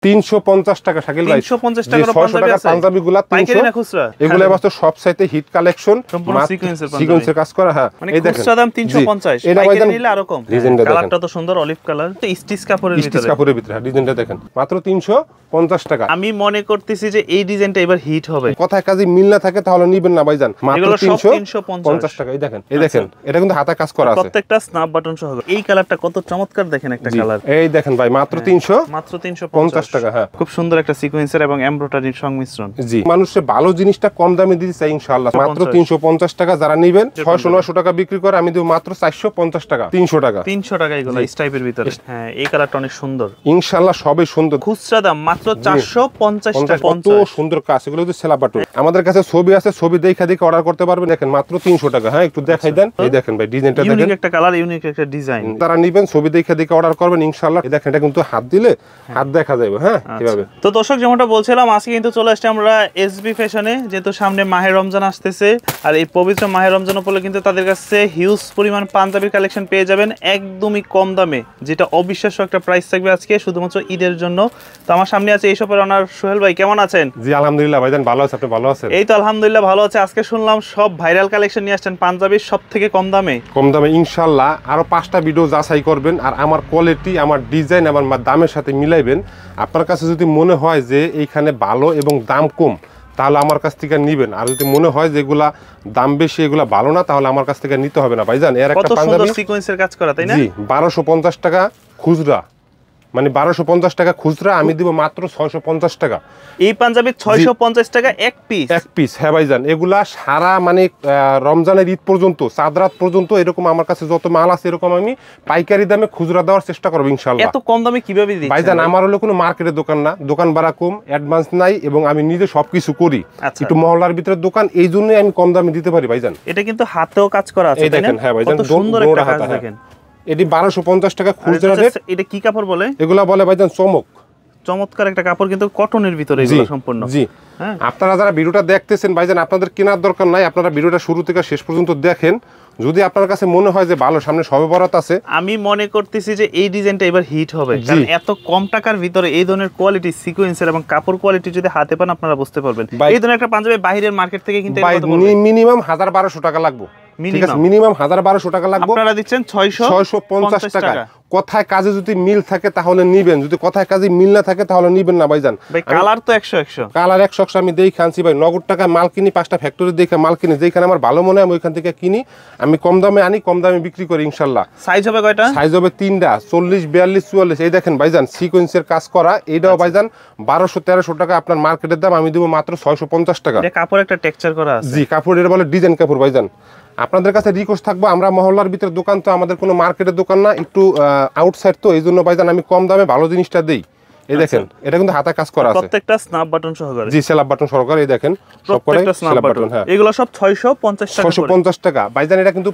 350 টাকা শাকিল ভাই। 350 টাকার 600 টাকার পাঞ্জাবিগুলা 300 এগুলা বাস্তব সব সাইতে হিট কালেকশন সম্পূর্ণ সিকোয়েন্সের কাজ করা। হ্যাঁ এই দেখেন খুচরা দাম 350 এটা পাইকারি নিলে আরো কম। কালারটা তো সুন্দর অলিভ কালার, স্টিচ কাপড়ের ভিতরে, স্টিচ কাপড়ের ভিতরে ডিজাইনটা দেখেন মাত্র 350 টাকা। আমি মনে করতেছি যে এই ডিজাইনটা এবার হিট হবে। কথায় কাজে মিল না থাকে তাহলে নিবেন না ভাইজান, মাত্র 350 টাকা। এই দেখেন এটা কিন্তু হাতে কাজ করা আছে, প্রত্যেকটা স্ন্যাপ বাটন সহ। এই কালারটা কত চমৎকার দেখেন একটা কালার। এই দেখেন ভাই মাত্র 350 টাকা। হ্যাঁ খুব সুন্দর একটা সিকোয়েন্সের এবং এমব্রয়ডারির সংমিশ্রণ। জি মানুষে ভালো জিনিসটা কম দামে দিতে চাই ইনশাআল্লাহ। মাত্র 350 টাকা। যারা নেবেন 600-900 টাকা বিক্রি করে, আমি দেব মাত্র 450 টাকা। 300 টাকা এগুলো এই টাইপের ভিতরে। হ্যাঁ এই কালারটা অনেক সুন্দর ইনশাআল্লাহ, সবই সুন্দর। খুচরা দাম মাত্র 450 টাকা। কত সুন্দর কাজ, এগুলো হচ্ছে সেলা বাটন। আমাদের কাছে ছবি আছে, ছবি দেখে অর্ডার করতে পারবেন। দেখেন মাত্র 300 টাকা। হ্যাঁ একটু দেখাই দেন। এই দেখেন ভাই ডিজাইনটা দেখেন, ইউনিক একটা কালার, ইউনিক একটা ডিজাইন। তারা নেবেন ছবি দেখে অর্ডার করবেন ইনশাআল্লাহ। এই দেখেন এটা কিন্তু হাত দিলে হাত দেখা যাবে। হ্যাঁ কিভাবে। তো দর্শক যেমনটা বলছিলাম, আজকে কিন্তু চলে আসছে আমরা এসবি ফ্যাশনে, যেহেতু সামনে মাহে রমজান আসতেছে। আর এই পবিত্র মাহে রমজান উপলক্ষে কিন্তু তাদের কাছে হিউজ পরিমাণ পাঞ্জাবির কালেকশন পেয়ে যাবেন একদমই কম দামে, যেটা অবিশ্বাস্য একটা প্রাইস থাকবে আজকে শুধুমাত্র ঈদের জন্য। তো আমার সামনে আছে এই শপের ওনার সোহেল ভাই, কেমন আছেন? জি আলহামদুলিল্লাহ ভাইজান ভালো আছি, আপনি ভালো আছেন? এই তো আলহামদুলিল্লাহ ভালো আছে। আজকে শুনলাম সব ভাইরাল কালেকশন নিয়ে আসছেন পাঞ্জাবির সবথেকে কম দামে। ইনশাআল্লাহ আরো 5টা ভিডিও যাচাই করবেন, আর আমার কোয়ালিটি, আমার ডিজাইন, আমার দামের সাথে মিলাইবেন। আপনার কাছে যদি মনে হয় যে এইখানে ভালো এবং দাম কম, তাহলে আমার কাছ থেকে নিবেন। আর যদি মনে হয় যে এগুলা দাম বেশি, এগুলা ভালো না, তাহলে আমার কাছ থেকে নিতে হবে না ভাইজান। এর একটা পাঞ্জাবি সিকোয়েন্সের কাজ করা, তাই না? জি 1250 টাকা খুচরা, মানে 1250 টাকা খুচরা, আমি দিব মাত্র 650 টাকা। এই পাঞ্জাবি 650 টাকা এক পিস। হ্যাঁ ভাইজান, এগুলা সারা মানে রমজানের ঈদ পর্যন্ত, চাঁদ রাত পর্যন্ত এরকম আমার কাছে যত মাল আছে এরকম আমি পাইকারি দামে খুচরা দেওয়ার চেষ্টা করব ইনশাআল্লাহ। এত কম দামে কিভাবে দিচ্ছেন ভাইজান? আমার হলো কোনো মার্কেটের দোকান না, দোকান ভাড়া কম, অ্যাডভান্স নাই, এবং আমি নিজে সবকিছু করি। একটু মহল্লার ভিতরে দোকান, এই জন্যই আমি কম দামে দিতে পারি ভাইজান। এটা কিন্তু হাতেও কাজ করা আছে, এই দেখেন। হ্যাঁ ভাইজান সুন্দর একটা কাজ দেখেন। এটি 1250 টাকা খুচরা রেট। এটা কি কাপড় বলে? এগুলা বলে ভাইজান চমৎকার একটা কাপড়, কিন্তু কটনের ভিতরে এগুলো সম্পূর্ণ। জি আপনারা যারা ভিডিওটা দেখতেছেন ভাইজান, আপনাদের কেনার দরকার নাই, আপনারা ভিডিওটা শুরু থেকে শেষ পর্যন্ত দেখেন। যদি আপনার কাছে মনে হয় যে ভালো, সামনে সবে বরাত আছে, আমি মনে করতেছি যে এই ডিজাইনটা এবার হিট হবে, কারণ এত কম টাকার ভিতরে এই ধরনের কোয়ালিটি, সিকোয়েন্সের এবং কাপড় কোয়ালিটি যদি হাতে পান, আপনারা বুঝতে পারবেন। এই ধরনের একটা পাঞ্জাবি বাইরের মার্কেট থেকে কিনতে মিনিমাম 1000-1200 টাকা লাগবে। মিনিমাম 1000-1200 টাকা লাগবে, আপনারা দিচ্ছেন 650 টাকা। কথায় কাজে যদি মিল থাকে তাহলে নিবেন, যদি কথায় কাজে মিল না থাকে তাহলে নিবেন না ভাইজান। কালার তো 100 কালার 100 আমি দেখে আনছি ভাই। নগদ টাকা মাল কিনি, 5টা ফ্যাক্টরি দেখে মাল কিনি, যেখানে আমার ভালো মনে হয় আমি ওইখান থেকে কিনি। আমি কম দামে আনি, কম দামে বিক্রি করি ইনশাআল্লাহ। সাইজ হবে কয়টা? সাইজ হবে 3টা, 40, 42, 44। এই দেখেন ভাইজান সিকোয়েন্সের কাজ করা, এইটাও ভাইজান 1200-1300 টাকা আপনার মার্কেটের দাম, আমি দেব মাত্র 650 টাকা। এটা কাপড় একটা টেক্সচার করা আছে। জি কাপড়, এটা বলে ডিজাইন কাপড় ভাইজান। আপনাদের কাছে রিকোয়েস্ট থাকবো, আমরা মহল্লার ভিতরে দোকান তো, আমাদের কোনো মার্কেটের দোকান না, একটু আউটসাইড, তো এই জন্য ভাইজান আমি কম দামে ভালো জিনিসটা দেই। এই দেখেন এটা কিন্তু হাতে কাজ করা আছে, প্রত্যেকটা স্ন্যাপ বাটন সহকারে। জি স্ন্যাপ বাটন সহকারে। এই দেখেন প্রত্যেকটা স্ন্যাপ বাটন। হ্যাঁ এগুলো সব 650 টাকা ভাইজান। এটা কিন্তু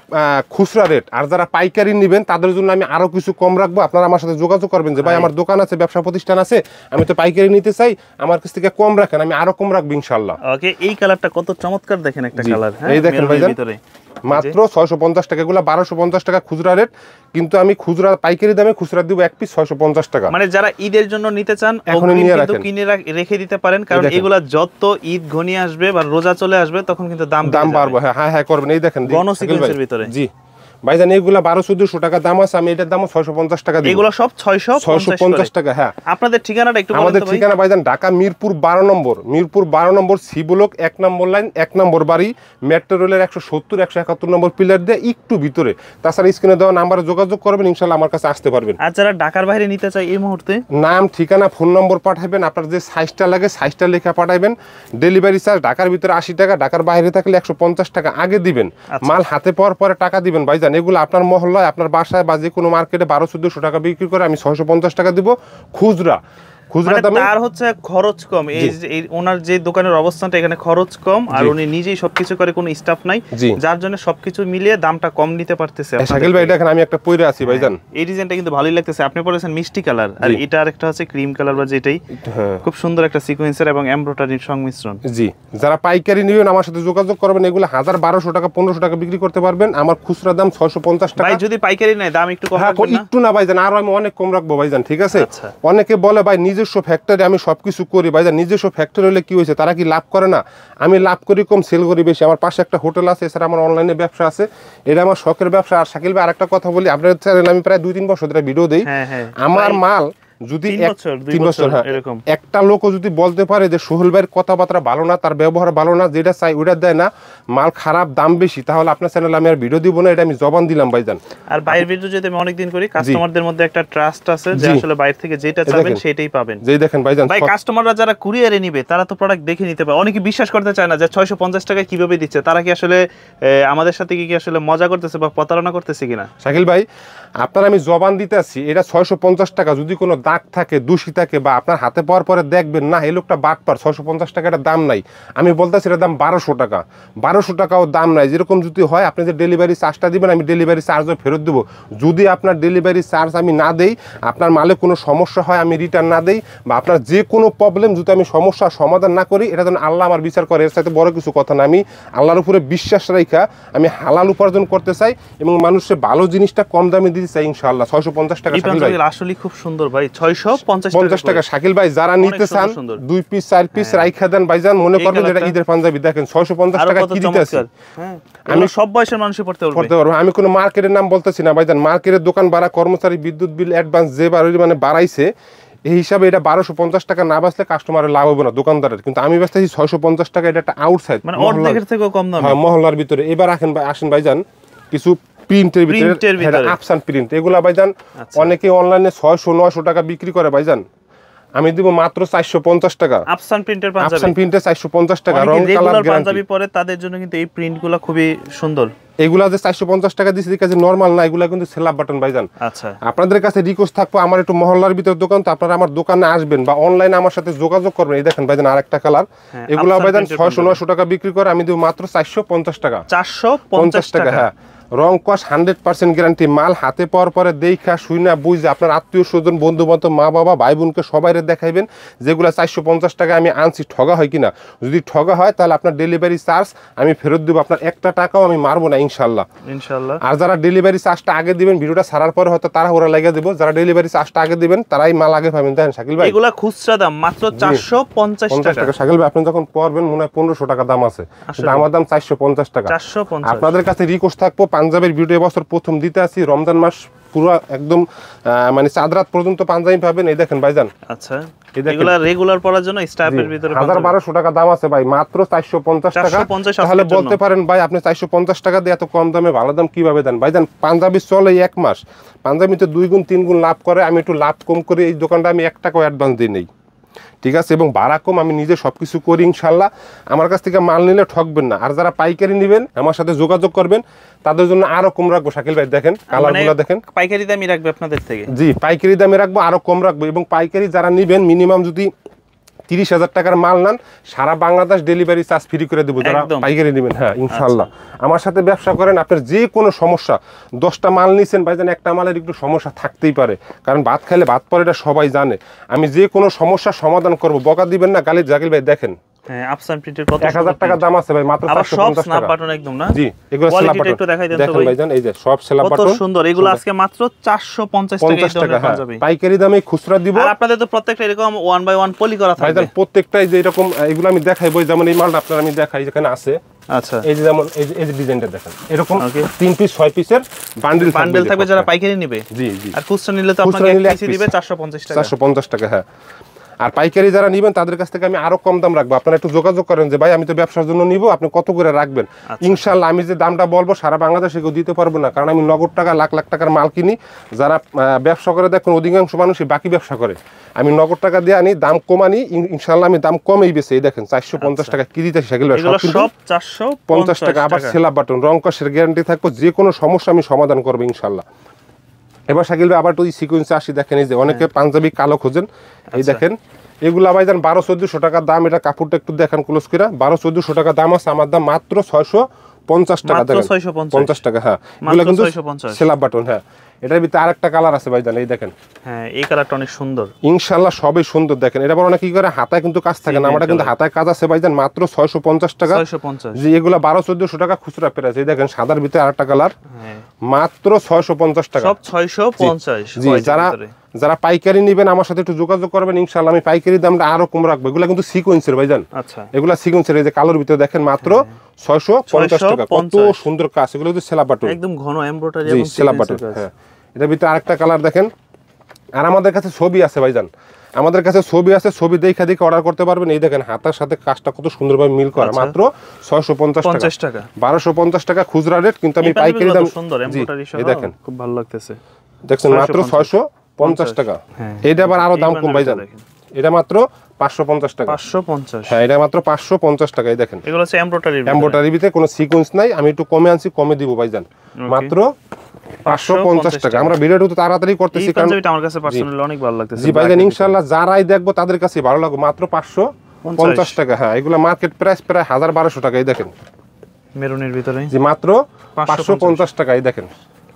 খুচরা রেট। আর যারা পাইকারি নেবেন তাদের জন্য আমি আরো কিছু কম রাখবো। আপনারা আমার সাথে যোগাযোগ করবেন যে ভাই আমার দোকান আছে, ব্যবসা প্রতিষ্ঠান আছে, আমি তো পাইকারি নিতে চাই, আমার কাছ থেকে কম রাখেন, আমি আরো কম রাখবো ইনশাআল্লাহ। ওকে এই কালারটা কত চমৎকার দেখেন একটা কালার। এই দেখেন ভাইজান মাত্র 650 টাকা। এগুলো 1250 টাকা খুচরা রেট, কিন্তু আমি খুচরা পাইকারি দামে খুচরা দিব এক পিস 650 টাকা। মানে যারা ঈদের জন্য নিতে চান এখন নিয়ে রাখেন, কিনে রেখে দিতে পারেন, কারণ এগুলা যত ঈদ ঘনিয়ে আসবে বা রোজা চলে আসবে তখন কিন্তু দাম বাড়বে। হ্যাঁ করবেন। এই দেখেন গণ সিকোয়েন্সের ভিতরে। জি ভাইজান এগুলা 1200-1400 টাকা দাম আছে, আমি এটার দাম 650 টাকা দিই। এগুলো সব 650 টাকা। হ্যাঁ আপনাদের ঠিকানাটা একটু বলুন তো। আমাদের ঠিকানা ভাইজান ঢাকা মিরপুর 12 নম্বর, মিরপুর 12 নম্বর সি ব্লক 1 নম্বর লাইন 1 নম্বর বাড়ি, মেট্রো রেলের 170-171 নম্বর পিলার দিয়ে একটু ভিতরে। তাছাড়া স্ক্রিনে দেওয়া নাম্বারে যোগাযোগ করবেন, ইনশাআল্লাহ আমার কাছে আসতে পারবেন। আর যারা ঢাকার বাইরে নিতে চায় এই মুহূর্তে, নাম, ঠিকানা, ফোন নম্বর পাঠাবেন, আপনার যে সাইজটা লাগে সাইজটা লেখা পাঠাবেন। ডেলিভারি চার্জ ঢাকার ভিতরে 80 টাকা, ঢাকার বাইরে থাকলে 150 টাকা আগে দিবেন। মাল হাতে পাওয়ার পরে টাকা দিবেন ভাইজান। এগুলো আপনার মহল্লায়, আপনার বাসায় বা যে কোনো মার্কেটে 1200-1400 টাকা বিক্রি করে, আমি 650 টাকা দিব খুচরা। তার হচ্ছে খরচ কম। এই ওনার যে দোকানের অবস্থানটা, এখানে খরচ কম, আর উনি নিজেই সবকিছু করে, কোনো স্টাফ নাই, যার জন্য সবকিছু মিলিয়ে দামটা কম নিতে পারতেছে। শাকিল ভাই দেখেন আমি একটা পরে আছি ভাইজান, এই ডিজাইনটা কিন্তু ভালোই লাগতেছে। আপনি পরেছেন মিষ্টি কালার, আর এটা আরেকটা হচ্ছে ক্রিম কালার বা যেটাই, খুব সুন্দর একটা সিকোয়েন্সের এবং এমব্রয়ডারির সংমিশ্রণ। জি যারা পাইকারি নেবেন আমার সাথে যোগাযোগ করবেন। এগুলো 1000-1200 টাকা 1500 টাকা বিক্রি করতে পারবেন, আমার খুচরা দাম 650 টাকা। ভাই যদি পাইকারি নেয় দাম একটু কম রাখবেন না? একটু না ভাইজান, আরো আমি অনেক কম রাখবো ভাইজান, ঠিক আছে? অনেকে বলে ভাই নিজে নিজস্ব ফ্যাক্টরি, আমি সবকিছু করি ভাইজান। নিজস্ব ফ্যাক্টরি হলে কি হয়েছে, তারা কি লাভ করে না? আমি লাভ করি কম, সেল করি বেশি। আমার পাশে একটা হোটেল আছে, এছাড়া আমার অনলাইনে ব্যবসা আছে, এটা আমার শখের ব্যবসা। আর শাকিল ভাই আরেকটা কথা বলি, আপনার চ্যানেলে আমি প্রায় 2-3 বছর ধরে ভিডিও দিই। আমার মাল যদি 3 বছর, হ্যাঁ, একটা লোকও যদি বলতে পারে যে সোহেল ভাইয়ের কথাবার্তা ভালো না, তার ব্যবহার ভালো না, যেটা চাই ওইটা দেয় না, মাল খারাপ, দাম বেশি, তাহলে আপনার চ্যানেলে আমি আর ভিডিও দিব না, এটা আমি জবান দিলাম ভাইজান। আর বাইরের ভিডিও যদি আমি অনেকদিন করি, কাস্টমারদের মধ্যে একটা ট্রাস্ট আছে যে আসলে বাইরে থেকে যেটা চাবেন সেটাই পাবেন। যেই দেখেন ভাইজান, ভাই কাস্টমাররা যারা কুরিয়ারে নিবে তারা তো প্রোডাক্ট দেখে নিতে পারে। অনেকে বিশ্বাস করতে চায় না যে 650 টাকায় কিভাবে দিচ্ছে, তারা কি আসলে আমাদের সাথে কি আসলে মজা করতেছে বা প্রতারণা করতেছে কিনা? শাকিল ভাই, আপনার আমি জবান দিতে আসি, এটা 650 টাকা। যদি কোনো দাগ থাকে, দূষি থাকে, বা আপনার হাতে পাওয়ার পরে দেখবেন না এই লোকটা বাটপার, 650 টাকা এটা দাম নাই, আমি বলতেছি এটার দাম 1200 টাকা। 1200 টাকাও দাম নাই। যেরকম যদি হয় আপনি যে ডেলিভারি চার্জটা দিবেন, আমি ডেলিভারি চার্জও ফেরত দেবো। যদি আপনার ডেলিভারি চার্জ আমি না দেই, আপনার মালে কোনো সমস্যা হয়, আমি রিটার্ন না দেই, বা আপনার যে কোনো প্রবলেম যদি আমি সমস্যার সমাধান না করি, এটা যেন আল্লাহ আমার বিচার করে। এর সাথে বড় কিছু কথা না। আমি আল্লাহর উপরে বিশ্বাস রাখা আমি হালাল উপার্জন করতে চাই এবং মানুষের ভালো জিনিসটা কম দামে দিতে চাই ইনশাআল্লাহ। 650 টাকা আসলে খুব সুন্দর ভাই, 650 টাকা। শাকিল ভাই, যারা নিতে চান 2 পিস 4 পিস রাইখা দেন ভাইজান, মনে করবেন এটা ঈদের পাঞ্জাবি। দেখেন 650 টাকা কি দিতে আছে। আমি সব বয়সের মানুষই পড়তে পারবো। আমি কোনো মার্কেটের নাম বলতেছি না ভাইজান। মার্কেটের দোকান ভাড়া, কর্মচারী, বিদ্যুৎ বিল, অ্যাডভান্স যে মানে বাড়াইছে, এই হিসাবে এটা 1250 টাকা না বাঁচলে কাস্টমারের লাভ হবে না, দোকানদারের। কিন্তু আমি বাঁচতেছি 650 টাকা, এটা একটা আউটসাইড, মানে অর্ধেকের থেকেও কম দাম, হ্যাঁ, মহল্লার ভিতরে। এবার আসেন ভাইজান কিছু প্রিন্টের ভিতরে, আফসান প্রিন্ট, এগুলা ভাইজান অনেকে অনলাইনে 600-900 টাকা বিক্রি করে ভাইজান। আমি দিব মাত্র 450 টাকা। আফসান প্রিন্টের পাঞ্জাবি, আফসান প্রিন্টের 450 টাকা, রং কালার গ্যারান্টি। পাঞ্জাবি পরে তাদের জন্য কিন্তু এই প্রিন্টগুলো খুবই সুন্দর। এগুলা যে 450 টাকা দিছি, কাছে নরমাল না, এগুলা কিন্তু সেলাপ বাটন ভাইজান। আচ্ছা, আপনাদের কাছে রিকোয়েস্ট থাকবো, আমার একটু মহল্লার ভিতর দোকান, তো আপনারা আমার দোকানে আসবেন বা অনলাইনে আমার সাথে যোগাযোগ করবেন। এই দেখেন ভাইজান আরেকটা কালার, এগুলা ভাইজান 600-900 টাকা বিক্রি করে, আমি দেব মাত্র 450 টাকা। 450 টাকা, হ্যাঁ। রং কস 100% গ্যারান্টি। মাল হাতে পাওয়ার পরে দেখা শুইনা বুঝে আপনার আত্মীয় স্বজন, বন্ধু বান্ধব, মা বাবা, ভাই বোনকে সবাই দেখাইবেন যেগুলো 450 টাকা আমি আনছি। ঠগা হয় কিনা, যদি ঠগা হয় তাহলে আপনার ডেলিভারি চার্জ আমি ফেরত দেবো, আপনার একটা টাকাও আমি মারবো না ইনশাল্লাহ। আর যারা ডেলিভারি চার্জটা আগে দিবেন, ভিডিওটা ছাড়ার পরে হয়তো তারা ওরা লাগিয়ে দেবো, যারা ডেলিভারি চার্জটা আগে দিবেন তারাই মাল আগে পাবেন। দেখেন শাকিল ভাই, এগুলা খুচরা দাম মাত্র 450 টাকা। শাকিল ভাই, আপনি যখন পড়বেন মনে হয় 1500 টাকা দাম আছে, কিন্তু আমার দাম 450 টাকা। আপনাদের কাছে রিকোয়েস্ট থাকবো, পাঞ্জাবের ভিডিও এবছর প্রথম দিতে আসি, রমজান মাস পুরো একদম মানে চাঁদরাত পর্যন্ত পাঞ্জাবি পাবেন। এই দেখেন ভাইজান, আচ্ছা, এগুলা রেগুলার পরার জন্য স্টাফের ভিতরে 1200 টাকা দাম আছে ভাই, মাত্র 450 টাকা। তাহলে বলতে পারেন ভাই আপনি 450 টাকা দিয়ে এত কম দামে ভালো দাম কিভাবে দেন? ভাইজান পাঞ্জাবি চলে 1 মাস, পাঞ্জাবিতে 2 গুণ 3 গুণ লাভ করে, আমি একটু লাভ কম করে এই দোকানটা আমি 1 টাকাও অ্যাডভান্স দিই নেই, ঠিক আছে, এবং ভাড়া কম, আমি নিজে সবকিছু করি ইনশাল্লাহ। আমার কাছ থেকে মাল নিলে ঠকবেন না। আর যারা পাইকারি নেবেন আমার সাথে যোগাযোগ করবেন, তাদের জন্য আরো কম রাখবো। শাকিল ভাই দেখেন কালারগুলো দেখেন, পাইকারি দামই রাখবে আপনাদের থেকে? জি, পাইকারি দামে রাখবো, আরো কম রাখবো। এবং পাইকারি যারা নেবেন মিনিমাম যদি 30,000 টাকার মাল নেন, সারা বাংলাদেশ ডেলিভারি চার্জ ফ্রি করে দেবো যারা পাইকারি নেবেন। হ্যাঁ ইনশাল্লাহ। আমার সাথে ব্যবসা করেন, আপনার যে কোনো সমস্যা, 10টা মাল নিছেন ভাইজান, একটা মালের একটু সমস্যা থাকতেই পারে, কারণ ভাত খাইলে ভাত পরে, এটা সবাই জানে। আমি যে কোনো সমস্যার সমাধান করবো, বকা দিবেন না। গালির জাকিল ভাই দেখেন, হ্যাঁ, আফসান প্রিন্টের কত 1000 টাকা দাম আছে ভাই, মাত্র 450 টাকা। বাটন একদম না? জি, এগুলো স্ল্যাব বাটন একটু দেখাই দেন তো ভাইজান। এই যে সব স্ল্যাব বাটন, কত সুন্দর। এগুলো আজকে মাত্র 450 টাকা পাঞ্জাবি, পাইকারি দামে খুচরা দিব। আর আপনাদের তো প্রত্যেকটা এরকম 1 বাই 1 পলি করা থাকবে ভাইজান, প্রত্যেকটাই যে এরকম, এগুলো আমি দেখাইবো। যেমন এই মালটা আপনারা আমি দেখাই, যেখানে আছে, আচ্ছা, এই যে যেমন এই যে ডিজাইনটা দেখেন, এরকম 3 পিস 6 পিসের বান্ডেল থাকবে যারা পাইকারি নেবে। জি জি। আর খুচরা নিলে তো আপনাকে এক পিস দিবে 450 টাকা। 450 টাকা, হ্যাঁ। আর পাইকারি যারা নেবেন তাদের কাছ থেকে আমি আরো কম দাম রাখবো। আপনারা একটু যোগাযোগ করেন যে ভাই আমি তো ব্যবসার জন্য নিব, আপনি কত করে রাখবেন। ইনশাআল্লাহ আমি যে দামটা বলবো সারা বাংলাদেশে কেউ দিতে পারবো না, কারণ আমি নগদ টাকা লাখ লাখ টাকার মাল কিনি। যারা ব্যবসা করে দেখুন, অধিকাংশ মানুষই বাকি ব্যবসা করে, আমি নগদ টাকা দিয়ে আনি, দাম কম আনি, ইনশাআল্লাহ আমি দাম কমেই বেশি। এই দেখেন 450 টাকা কি দিতে সেগুলো সব 450 টাকা। আবার সেলাপ বাটন, রং কষের গ্যারান্টি থাকবো, যে কোনো সমস্যা আমি সমাধান করবো ইনশাআল্লাহ। এবার শাকিল ভাই আবার তো এই সিকোয়েন্সে আসি, দেখেন এই যে অনেকে পাঞ্জাবি কালো খোঁজেন, এই দেখেন এগুলা ভাইজান 1200-1400 টাকা দাম। এটা কাপড়টা একটু দেখেন ক্লোজ করে, 1200-1400 টাকা দাম আছে, আমার দাম মাত্র 650 টাকা। দেখেন 50 টাকা, হ্যাঁ, এগুলা কিন্তু সেলাপ বাটন। হ্যাঁ, এটার ভিতরে আরেকটা কালার আছে ভাইজান, এই দেখেন, হ্যাঁ, এই কালারটা অনেক সুন্দর ইনশাআল্লাহ, সবই সুন্দর। দেখেন এটা বড় না কি করে হাতায় কিন্তু কাজ থাকে না, আমাদের কিন্তু হাতায় কাজ আছে ভাইজান, মাত্র 650 টাকা। জি, এগুলা 1200-1400 টাকা খুচরা প্রাইস। এই দেখেন সাদার ভিতরে আরেকটা কালার, মাত্র 650 টাকা, সব 650। জি, যারা যারা পাইকারি নেবেন আমার সাথে একটু যোগাযোগ করবেন, ইনশাআল্লাহ আমি পাইকারি দামটা আরো কম রাখবো। এগুলা কিন্তু সিকোয়েন্সের ভাইজান, আচ্ছা এগুলা সিকোয়েন্সের। এই যে কালোর ভিতরে দেখেন মাত্র 650 টাকা, কত সুন্দর কাজ। এগুলো কিন্তু সেলা বাটন, একদম ঘন এমব্রয়ডারি জি এবং সেলা বাটন। হ্যাঁ, এটার ভিতরে আরেকটা কালার দেখেন। আর আমাদের কাছে ছবি আছে ভাইজান, আমাদের কাছে ছবি আছে, ছবি দেখা দেখে অর্ডার করতে পারবেন। এই দেখেন হাতার সাথে কাজটা কত সুন্দরভাবে মিল করা, মাত্র 650 টাকা, 1250 টাকা খুচরা রেট, কিন্তু আমি পাইকারি দাম সুন্দর এমব্রয়ডারি সহ, এই দেখেন খুব ভালো লাগতেছে। দেখছেন মাত্র 650 টাকা। এটা আবার আরো দাম কম ভাইজান, এটা মাত্র 550 টাকা, 550। হ্যাঁ এটা মাত্র 550 টাকা। এই দেখেন এগুলো হচ্ছে এমব্রয়ডারি, এমব্রয়ডারি ভিতরে কোনো সিকোয়েন্স নাই, আমি একটু কমে আনছি, কমে দিব ভাইজান, মাত্র 550 টাকা। আমরা ভিডিওটা তো তাড়াতাড়ি করতেছি কারণ এটা আমার কাছে পার্সোনালি অনেক ভালো লাগতেছে। জি ভাইজান, ইনশাআল্লাহ যারাই দেখবো তাদের কাছে ভালো লাগবে, মাত্র 550 টাকা। হ্যাঁ, এগুলা মার্কেট প্রাইস প্রায় 1200 টাকা। এই দেখেন মেরুনের ভিতরে, জি মাত্র 550 টাকা। এই দেখেন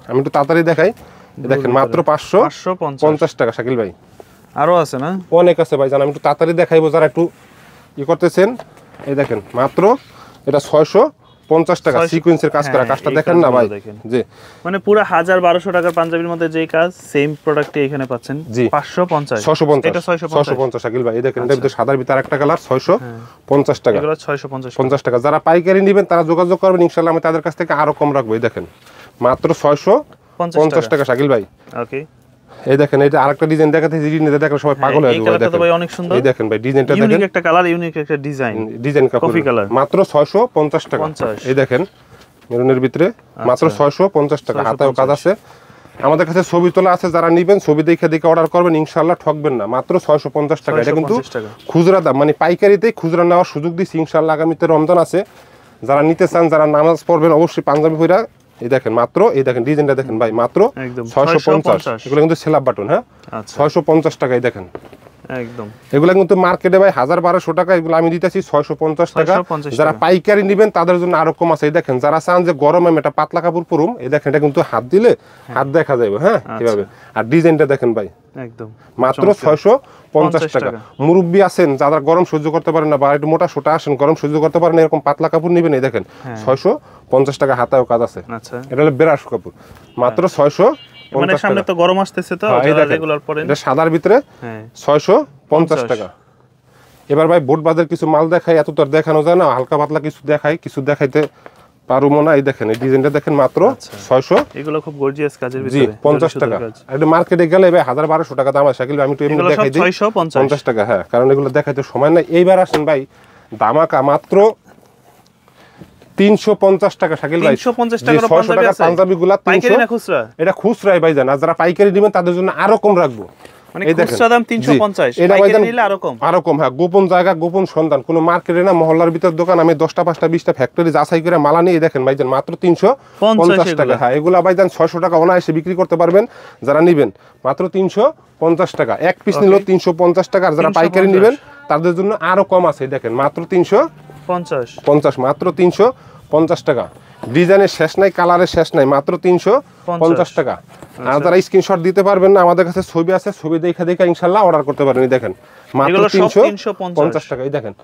আমি একটু তাড়াতাড়ি দেখাই, এই দেখেন মাত্র 550 টাকা। শাকিল ভাই আরো আছে না? অনেক আছে ভাইজান, আমি একটু তাড়াতাড়ি দেখাইবো যারা একটু ই করতেছেন। এই দেখেন মাত্র এটা 650 টাকা, সিকোয়েন্সের কাজ করা। কাজটা দেখেন না ভাই, জি মানে পুরো 1200 টাকার পাঞ্জাবির মধ্যে যেই কাজ, সেম প্রোডাক্টই এখানে পাচ্ছেন। জি 550, 650, এটা 650 শাকিল ভাই। এই দেখেন এটার ভিতরে সাদার ভিতরে আরেকটা কালার, 650 টাকা, এগুলো 650 টাকা। যারা পাইকারি নেবেন তারা যোগাযোগ করবেন, ইনশাআল্লাহ আমি তাদের কাছ থেকে আরো কম রাখবো। এই দেখেন মাত্র 650 টাকা শাকিল ভাই। ওকে, এই দেখেন এটা আরেকটা ডিজাইন দেখাতে, ডিজাইনটা দেখলে সবাই পাগল হয়ে যাবে। দেখেন ভাই অনেক সুন্দর। এই দেখেন ভাই ডিজাইনটা দেখেন, ইউনিক একটা কালার, ইউনিক একটা ডিজাইন, ডিজাইন কফি কালার, মাত্র 650 টাকা। এই দেখেন মেরুনের ভিতরে মাত্র 650 টাকা, হাতেও কাজ আছে। আমাদের কাছে ছবি তোলা আছে, যারা নেবেন ছবি দেখে দেখে অর্ডার করবেন, ইনশাআল্লাহ ঠকবেন না, মাত্র 650 টাকা। এটা কিন্তু খুচরা দাম, মানে পাইকারিতেই খুচরা নেওয়ার সুযোগ দিচ্ছি। ইনশাআল্লাহ আগামীতে রমজান আছে, যারা নিতে চান, যারা নামাজ পড়বেন, অবশ্যই পাঞ্জাবি পরা। এই দেখেন মাত্র, এই দেখেন ডিজাইনটা দেখেন ভাই, মাত্র 650। এগুলো কিন্তু সেলাপ বাটন, হ্যাঁ 650 টাকা। এই দেখেন একদম, এগুলা কিন্তু মার্কেটে ভাই 1200 টাকা, এগুলো আমি দিতেছি 650 টাকা। যারা পাইকারি নেবেন তাদের জন্য আরো কম আছে। এই দেখেন যারা চান যে গরমে এটা পাতলা কাপড় পরুম, এই দেখেন এটা কিন্তু হাত দিলে হাত দেখা যাবে, হ্যাঁ এভাবে। আর ডিজাইনটা দেখেন ভাই, একদম মাত্র 650 টাকা। মুরব্বি আছেন যারা গরম সহ্য করতে পারেন না, বা একটু মোটা সোটা আসেন গরম সহ্য করতে পারেন, এরকম পাতলা কাপড় নেবেন। এই দেখেন 650 টাকা, হাতেও কাজ আছে। এটা হলো বেরাস কাপড়, মাত্র 650 মানে সামনে তো গরম আসতেছে, তো রেগুলার পরে এটা সাদার ভিতরে 650 টাকা। এবার ভাই বোট বাজার কিছু মাল দেখাই, এত তো আর দেখানো যায় না, হালকা পাতলা কিছু দেখাই, কিছু দেখাইতে পারবো না। এই দেখেন এই ডিজাইনটা দেখেন, মাত্র 600, এগুলো খুব গর্জিয়াস কাজের ভিতরে, জি 50 টাকা। আর মার্কেটে গেলে ভাই 1200 টাকা দাম আছে। শাকিল আমি একটু এমনি দেখাই দিই, 50 টাকা। হ্যাঁ, কারণ এগুলো দেখাইতে সময় নাই। এইবার আসেন ভাই ধামাকা, মাত্র 350 টাকা। শাকিল ভাই 350 টাকার 600 টাকা পাঞ্জাবিগুলা 300, এটা খুচরাই ভাই জান। আর যারা পাইকারি নেবেন তাদের জন্য আরো কম রাখবো। মানে খুচরা দাম 350, পাইকারি নিলে আরো কম, আরো কম। হ্যাঁ, গোপন জায়গা, গোপন সন্ধান, কোনো মার্কেটে না, মহল্লার ভিতর দোকান। আমি 10টা 5টা 20টা ফ্যাক্টরি যাচাই করে মালা নিয়ে দেখেন ভাইজান, মাত্র 350 টাকা। হ্যাঁ, এগুলা ভাইজান 600 টাকা অনায়াসে বিক্রি করতে পারবেন যারা নিবেন, মাত্র 350 টাকা। এক পিস নিলেও 350 টাকা। আর যারা পাইকারি নিবেন তাদের জন্য আরো কম আছে। দেখেন মাত্র 350, মাত্র 350 টাকা। ডিজাইনের শেষ নাই, কালারের শেষ নাই, মাত্র 350 টাকা। আর যারা স্ক্রিনশট দিতে পারবেন না, আমাদের কাছে ছবি আছে, ছবি দেখে দেখে ইনশাআল্লাহ অর্ডার করতে পারেন। দেখেন মাত্র 350 টাকা। এই দেখেন,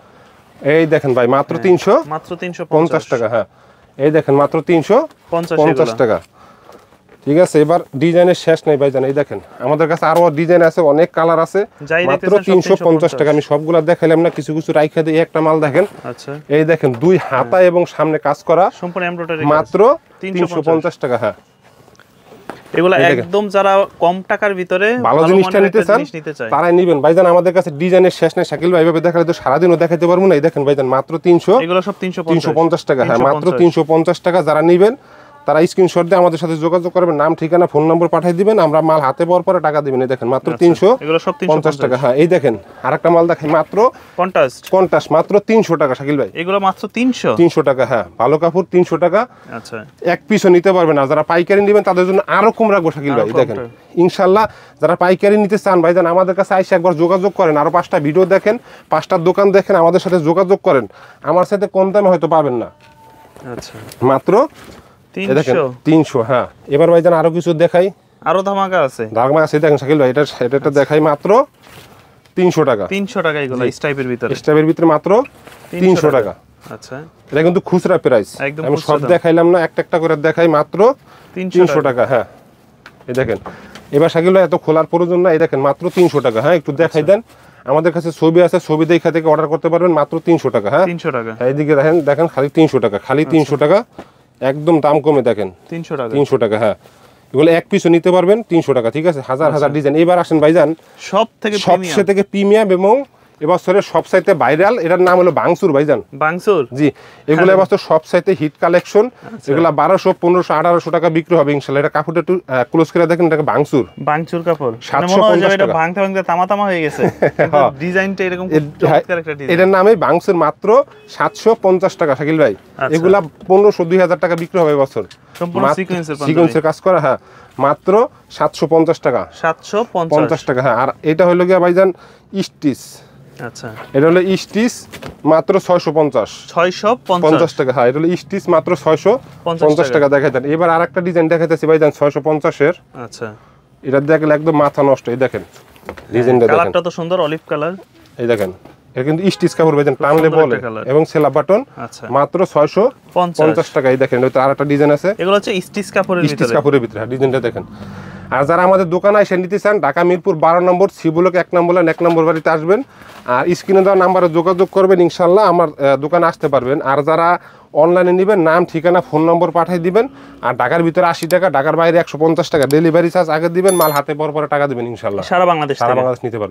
এই দেখেন ভাই মাত্র 350 টাকা। হ্যাঁ, এই দেখেন মাত্র 350 টাকা। ঠিক আছে, এবার ডিজাইনের শেষ নাই ভাইজান। এই দেখেন আমাদের কাছে আরো ডিজাইন আছে, অনেক কালার আছে, মাত্র 350 টাকা। আমি সবগুলা দেখাইলাম না, কিছু কিছু রাইখা দিই। একটা মাল দেখেন, আচ্ছা এই দেখেন দুই হাতা এবং সামনে কাজ করা, সম্পূর্ণ এমব্রয়ডারি, মাত্র 350 টাকা। হ্যাঁ, এগুলা একদম যারা কম টাকার ভিতরে ভালো জিনিসটা নিতে চান তারাই নেবেন ভাইজান। আমাদের কাছে ডিজাইনের শেষ নাই। শাকিল ভাই এইভাবে দেখালে তো সারাদিনও দেখাইতে পারবো না। এই দেখেন ভাইজান মাত্র 300, এগুলো সব 350 টাকা। হ্যাঁ, মাত্র 350 টাকা। যারা নেবেন তারা স্ক্রিনশট দিয়ে আমাদের সাথে যোগাযোগ করবেন, নাম ঠিকানা ফোন নম্বর পাঠিয়ে দিবেন, আমরা মাল হাতে পাওয়ার পরে টাকা দিবেন। এই দেখেন মাত্র 350 টাকা। হ্যাঁ, এই দেখেন আরেকটা মাল দেখাই, মাত্র কন্টাস, মাত্র 300 টাকা। শাকিল ভাই এগুলো মাত্র 300 টাকা। হ্যাঁ, ভালো কাপড় 300 টাকা। আচ্ছা, এক পিসও নিতে পারবেন। আর যারা পাইকারি নেবেন তাদের জন্য আরো কম রাখবো শাকিল ভাই। দেখেন ইনশাআল্লাহ যারা পাইকারি নিতে চান ভাইজান আমাদের কাছে আইসা একবার যোগাযোগ করেন, আরো 5টা ভিডিও দেখেন, 5টার দোকান দেখেন, আমাদের সাথে যোগাযোগ করেন। আমার সাথে কম দামে হয়তো পাবেন না। আচ্ছা, মাত্র 300। হ্যাঁ, এবার ভাইজান আরো কিছু দেখাই, আরো ধামাকা আছে। দেখেন শাকিল ভাই, এটা দেখাই, মাত্র 300 টাকা। 300 টাকা এগুলো স্টাইপের ভিতরে মাত্র 300 টাকা। আচ্ছা, এটা কিন্তু খুচরা প্রাইস, আমি সব দেখাইলাম না, একটা একটা করে দেখাই, মাত্র 300 টাকা। হ্যাঁ, এই দেখেন এবার শাকিল ভাই এত খোলার প্রয়োজন না, এই দেখেন মাত্র 300 টাকা। হ্যাঁ একটু দেখাই দেন, আমাদের কাছে ছবি আছে, ছবি দেখা থেকে অর্ডার করতে পারবেন মাত্র 300 টাকা। হ্যাঁ 300 টাকা। এইদিকে দেখেন, দেখেন খালি 300 টাকা, খালি 300 টাকা, একদম দাম কমে দেখেন 300 টাকা। 300 টাকা। হ্যাঁ এগুলো এক পিসও নিতে পারবেন 300 টাকা, ঠিক আছে? হাজার হাজার ডিজাইন। এবার আসেন ভাইজান সবচেয়ে থেকে প্রিমিয়াম এবং এবছরের সবচাইতে ভাইরাল, এটার নাম হলো বাংসুর ভাইজান। বাংসুর, জি, এগুলো এবছর সবচাইতে হিট কালেকশন। এগুলা 1200, 1500, 1800 টাকা বিক্রি হবে ইনশাআল্লাহ। এটা কাপড়টা একটু ক্লোজ করে দেখেন, এটাকে বাংসুর কাপড়। 750 এটা টাকা। ভাঙতে ভাঙতে তামা হয়ে গেছে, ডিজাইনটা এরকম চমৎকার একটা ডিজাইন। এটার নামই বাংসুর, মাত্র 750 টাকা শাকিল ভাই। এগুলা 1500, 2000 টাকা বিক্রি হবে এবছর, সম্পূর্ণ সিকোয়েন্সের কাজ করা। হ্যাঁ মাত্র 750 টাকা, 750 টাকা। হ্যাঁ আর এটা হলো গিয়া ভাইজান স্টিচ। আচ্ছা, এটা হলো স্টিচ মাত্র 650 টাকা। হ্যাঁ এটা হলো স্টিচ মাত্র 650 টাকা। দেখাই দেন। এবার আরেকটা ডিজাইন দেখাইতেছি ভাইজান 650 এর। আচ্ছা, এটা দেখলে একদম মাথা নষ্ট। এই দেখেন ডিজাইনটা, দেখেন কালারটা তো সুন্দর, অলিভ কালার। এই দেখেন, এটা কিন্তু স্টিচ কাপড় ভাইজান, টানলে বলে এবং সেলা বাটন। আচ্ছা, মাত্র 650 টাকা। এই দেখেন এটা আরেকটা ডিজাইন আছে, এগুলো হচ্ছে স্টিচ কাপড়ের ভিতরে। স্টিচ কাপড়ের ভিতরে ডিজাইনটা দেখেন। আর যারা আমাদের দোকানে এসে নিতে চান, ঢাকা মিরপুর 12 নম্বর, সিবুলক 1 নম্বর লাইন 1 নম্বর বাড়িতে আসবেন, আর স্ক্রিনে দেওয়া নাম্বারে যোগাযোগ করবেন, ইনশাল্লাহ আমার দোকানে আসতে পারবেন। আর যারা অনলাইনে নেবেন, নাম, ঠিকানা, ফোন নম্বর পাঠিয়ে দিবেন। আর ঢাকার ভিতরে 80 টাকা, ঢাকার বাইরে 150 টাকা ডেলিভারি চার্জ আগে দিবেন, মাল হাতে পর টাকা দিবেন, ইনশাল্লাহ সারা বাংলাদেশ নিতে পারবে।